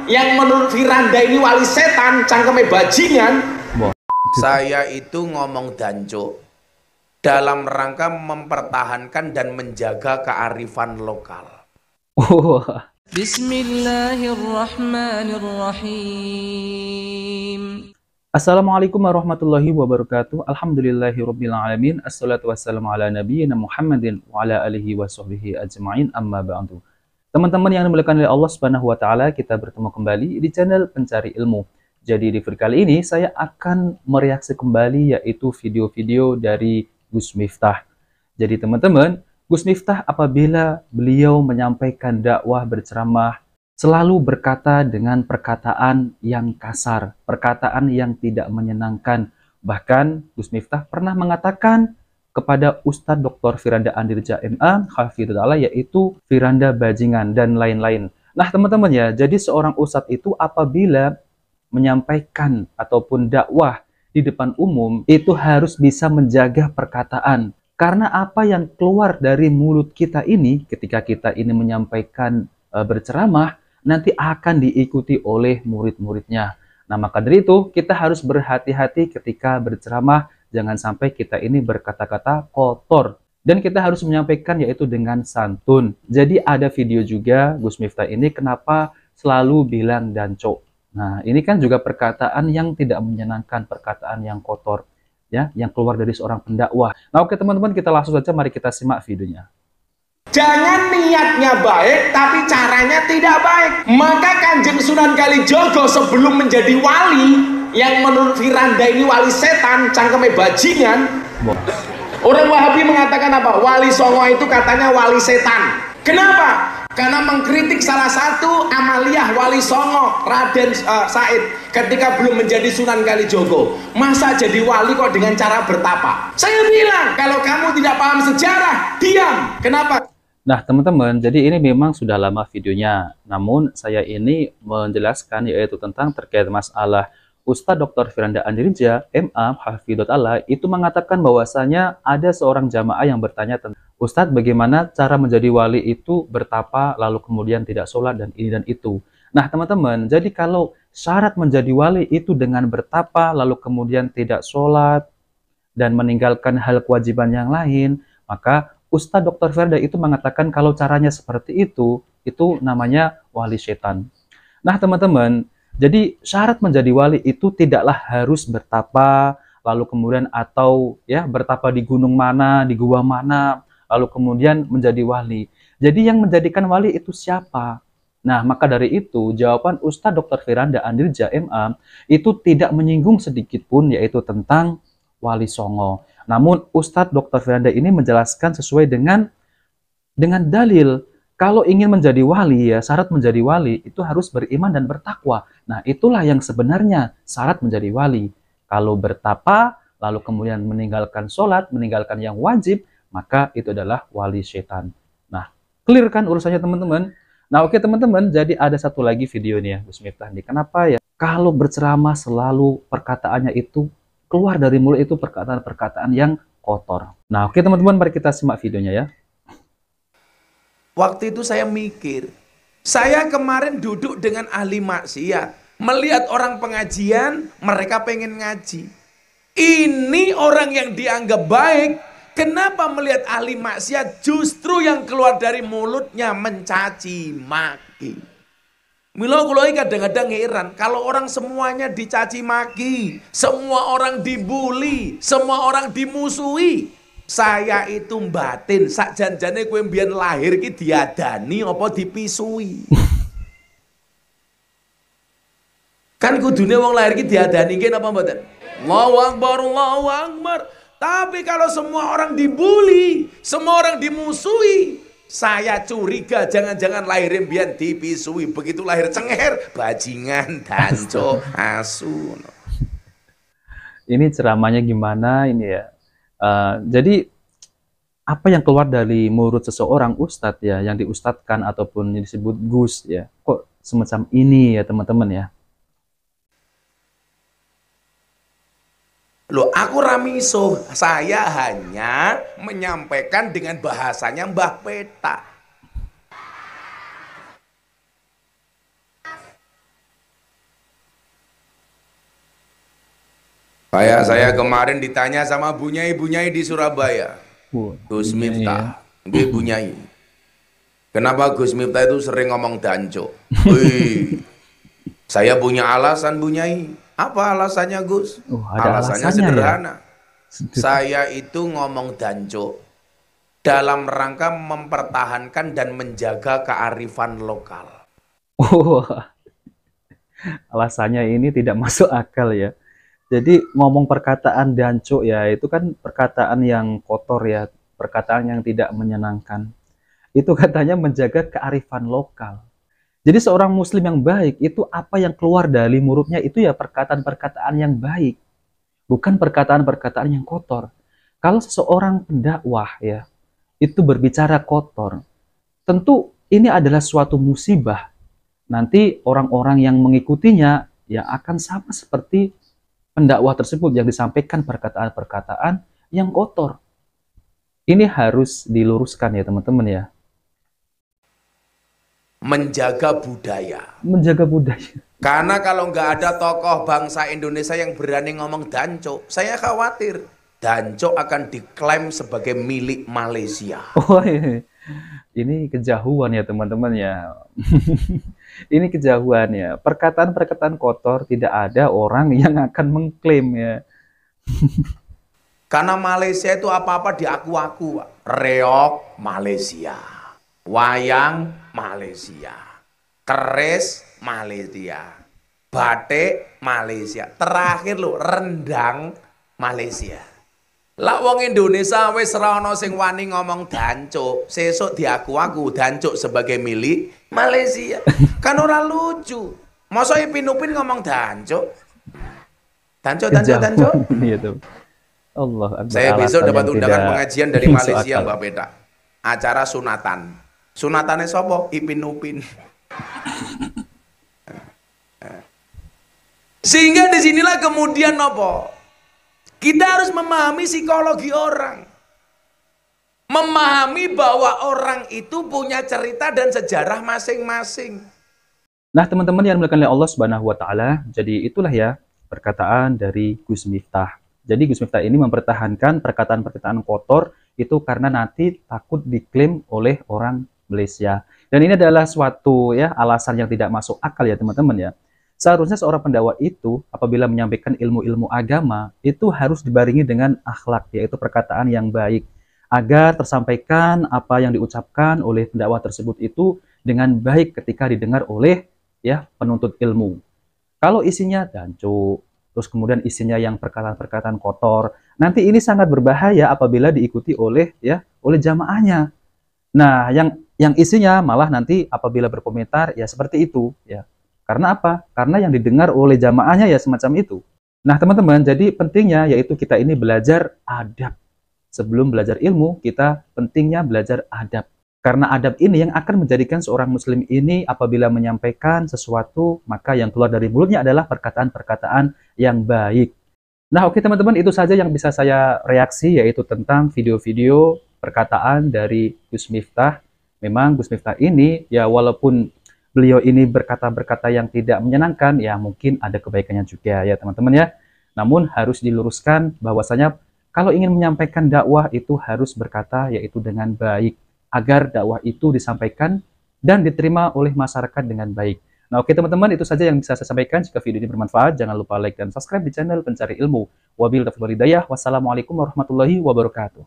yang menurut Firanda ini wali setan, cangkeme bajingan. Saya itu ngomong danco dalam rangka mempertahankan dan menjaga kearifan lokal. Bismillahirrahmanirrahim. Assalamualaikum warahmatullahi wabarakatuh. Alhamdulillahirabbil alamin. Assalatu wassalamu ala nabiyyina Muhammadin wa ala alihi washabbihi ajmain. Amma ba'du. Teman-teman yang dimuliakan oleh Allah Subhanahu wa taala, kita bertemu kembali di channel Pencari Ilmu. Jadi di video kali ini saya akan mereaksi kembali yaitu video-video dari Gus Miftah. Jadi teman-teman, Gus Miftah apabila beliau menyampaikan dakwah berceramah selalu berkata dengan perkataan yang kasar, perkataan yang tidak menyenangkan. Bahkan Gus Miftah pernah mengatakan kepada Ustadz Dr. Firanda Andirja MA, Hafidhullah, yaitu Firanda bajingan dan lain-lain. Nah teman-teman ya, jadi seorang ustadz itu apabila menyampaikan ataupun dakwah di depan umum, itu harus bisa menjaga perkataan. Karena apa yang keluar dari mulut kita ini, ketika kita ini menyampaikan berceramah, nanti akan diikuti oleh murid-muridnya. Nah, maka dari itu kita harus berhati-hati ketika berceramah, jangan sampai kita ini berkata-kata kotor. Dan kita harus menyampaikan yaitu dengan santun. Jadi ada video juga Gus Miftah ini kenapa selalu bilang danco. Nah, ini kan juga perkataan yang tidak menyenangkan, perkataan yang kotor, ya, yang keluar dari seorang pendakwah. Nah, oke teman-teman, kita langsung saja mari kita simak videonya. Jangan niatnya baik, tapi caranya tidak baik. Maka Kanjeng Sunan Kalijogo sebelum menjadi wali, yang menurut Firanda ini wali setan, cangkeme bajingan. Orang Wahabi mengatakan apa? Wali Songo itu katanya wali setan. Kenapa? Karena mengkritik salah satu amaliyah Wali Songo, Raden Said, ketika belum menjadi Sunan Kalijogo. Masa jadi wali kok dengan cara bertapa? Saya bilang, kalau kamu tidak paham sejarah, diam. Kenapa? Nah teman-teman, jadi ini memang sudah lama videonya. Namun saya ini menjelaskan yaitu tentang terkait masalah Ustadz Dr. Firanda Andirja MA Hafidhullah itu mengatakan bahwasanya ada seorang jamaah yang bertanya tentang Ustadz, bagaimana cara menjadi wali itu bertapa lalu kemudian tidak sholat dan ini dan itu. Nah teman-teman, jadi kalau syarat menjadi wali itu dengan bertapa lalu kemudian tidak sholat dan meninggalkan hal kewajiban yang lain, maka Ustadz Dr. Firanda itu mengatakan kalau caranya seperti itu namanya wali setan. Nah teman-teman, jadi syarat menjadi wali itu tidaklah harus bertapa, lalu kemudian atau ya bertapa di gunung mana, di gua mana, lalu kemudian menjadi wali. Jadi yang menjadikan wali itu siapa? Nah, maka dari itu jawaban Ustadz Dr. Firanda Andirja MA itu tidak menyinggung sedikit pun yaitu tentang Wali Songo. Namun Ustadz Dr. Firanda ini menjelaskan sesuai dengan dalil. Kalau ingin menjadi wali ya, syarat menjadi wali itu harus beriman dan bertakwa. Nah, itulah yang sebenarnya syarat menjadi wali. Kalau bertapa, lalu kemudian meninggalkan sholat, meninggalkan yang wajib, maka itu adalah wali setan. Nah, clear kan urusannya teman-teman? Nah, oke teman-teman, jadi ada satu lagi video nih ya, Gus Miftah nih. Kenapa ya? Kalau berceramah selalu perkataannya itu keluar dari mulut itu perkataan-perkataan yang kotor. Nah, oke teman-teman, mari kita simak videonya ya. Waktu itu saya mikir, saya kemarin duduk dengan ahli maksiat, melihat orang pengajian, mereka pengen ngaji. Ini orang yang dianggap baik, kenapa melihat ahli maksiat justru yang keluar dari mulutnya mencaci maki? Mila kula kadang-kadang heran kalau orang semuanya dicaci maki, semua orang dibully, semua orang dimusuhi. Saya itu batin sak janjane kowe mbiyen lahir ki diadani apa dipisui. Kan kudune wong lahir ki diadani ki napa mboten? Allahu Akbar, Allahu Akbar. Tapi kalau semua orang dibully, semua orang dimusuhi, saya curiga jangan-jangan lahir mbiyen dipisui, begitu lahir cenger bajingan danco asu. Ini ceramahnya gimana ini ya? Jadi apa yang keluar dari mulut seseorang ustadz ya, yang diustadkan ataupun yang disebut Gus ya, kok semacam ini ya teman-teman ya? Loh, aku ramiso, saya hanya menyampaikan dengan bahasanya Mbah Peta. Kayak saya kemarin ditanya sama Bunyai di Surabaya. Wah, Gus iya, iya. Miftah, nggih Bunyai. Kenapa Gus Miftah itu sering ngomong danco? Wih, saya punya alasan Bunyai. Apa alasannya Gus? Oh, ada Alasannya alasannya ya. sederhana. Saya itu ngomong danco dalam rangka mempertahankan dan menjaga kearifan lokal. Oh, alasannya ini tidak masuk akal ya. Jadi ngomong perkataan danco ya, itu kan perkataan yang kotor ya, perkataan yang tidak menyenangkan. Itu katanya menjaga kearifan lokal. Jadi seorang muslim yang baik itu apa yang keluar dari mulutnya itu ya perkataan-perkataan yang baik, bukan perkataan-perkataan yang kotor. Kalau seseorang pendakwah ya, itu berbicara kotor, tentu ini adalah suatu musibah. Nanti orang-orang yang mengikutinya ya akan sama seperti pendakwah tersebut yang disampaikan perkataan-perkataan yang kotor. Ini harus diluruskan ya teman-teman ya. Menjaga budaya. Menjaga budaya. Karena kalau nggak ada tokoh bangsa Indonesia yang berani ngomong danco, saya khawatir danco akan diklaim sebagai milik Malaysia. Oh, ini kejauhan ya teman-teman ya. Ini kejauhan ya. Perkataan-perkataan kotor tidak ada orang yang akan mengklaim ya. Karena Malaysia itu apa-apa diaku-aku, Pak. Reok Malaysia, wayang Malaysia, keris Malaysia, batik Malaysia, terakhir lo rendang Malaysia. Lah wong Indonesia wis ora ana sing wani ngomong dancuk, sesuk diaku-aku dancuk sebagai milik Malaysia. Kan ora lucu. Masa Ipin Upin ngomong dancuk? Dancuk. Iya tuh. Allah Akbar. Saya besok Alasan dapat yang undangan tidak pengajian dari masuk Malaysia, akal. Mbak Peta. Acara sunatan. Sunatannya sopo? Ipin Upin. Sehingga disinilah kemudian nopo? Kita harus memahami psikologi orang. Memahami bahwa orang itu punya cerita dan sejarah masing-masing. Nah, teman-teman yang dimuliakan oleh Allah Subhanahu wa taala, jadi itulah ya perkataan dari Gus Miftah. Jadi Gus Miftah ini mempertahankan perkataan-perkataan kotor itu karena nanti takut diklaim oleh orang Malaysia. Dan ini adalah suatu ya alasan yang tidak masuk akal ya teman-teman ya. Seharusnya seorang pendakwah itu apabila menyampaikan ilmu-ilmu agama itu harus dibarengi dengan akhlak, yaitu perkataan yang baik, agar tersampaikan apa yang diucapkan oleh pendakwah tersebut itu dengan baik ketika didengar oleh ya penuntut ilmu. Kalau isinya dancu, terus kemudian isinya yang perkataan-perkataan kotor, nanti ini sangat berbahaya apabila diikuti oleh jamaahnya. Nah, yang isinya malah nanti apabila berkomentar ya seperti itu ya. Karena apa? Karena yang didengar oleh jamaahnya ya semacam itu. Nah, teman-teman, jadi pentingnya yaitu kita ini belajar adab. Sebelum belajar ilmu, kita pentingnya belajar adab. Karena adab ini yang akan menjadikan seorang muslim ini apabila menyampaikan sesuatu, maka yang keluar dari mulutnya adalah perkataan-perkataan yang baik. Nah, oke teman-teman, itu saja yang bisa saya reaksi, yaitu tentang video-video perkataan dari Gus Miftah. Memang Gus Miftah ini, ya walaupun beliau ini berkata-berkata yang tidak menyenangkan, ya mungkin ada kebaikannya juga ya teman-teman ya. Namun harus diluruskan bahwasanya kalau ingin menyampaikan dakwah itu harus berkata yaitu dengan baik, agar dakwah itu disampaikan dan diterima oleh masyarakat dengan baik. Nah oke teman-teman, itu saja yang bisa saya sampaikan. Jika video ini bermanfaat, jangan lupa like dan subscribe di channel Pencari Ilmu. Wabillahi taufiq wal hidayah. Wassalamualaikum warahmatullahi wabarakatuh.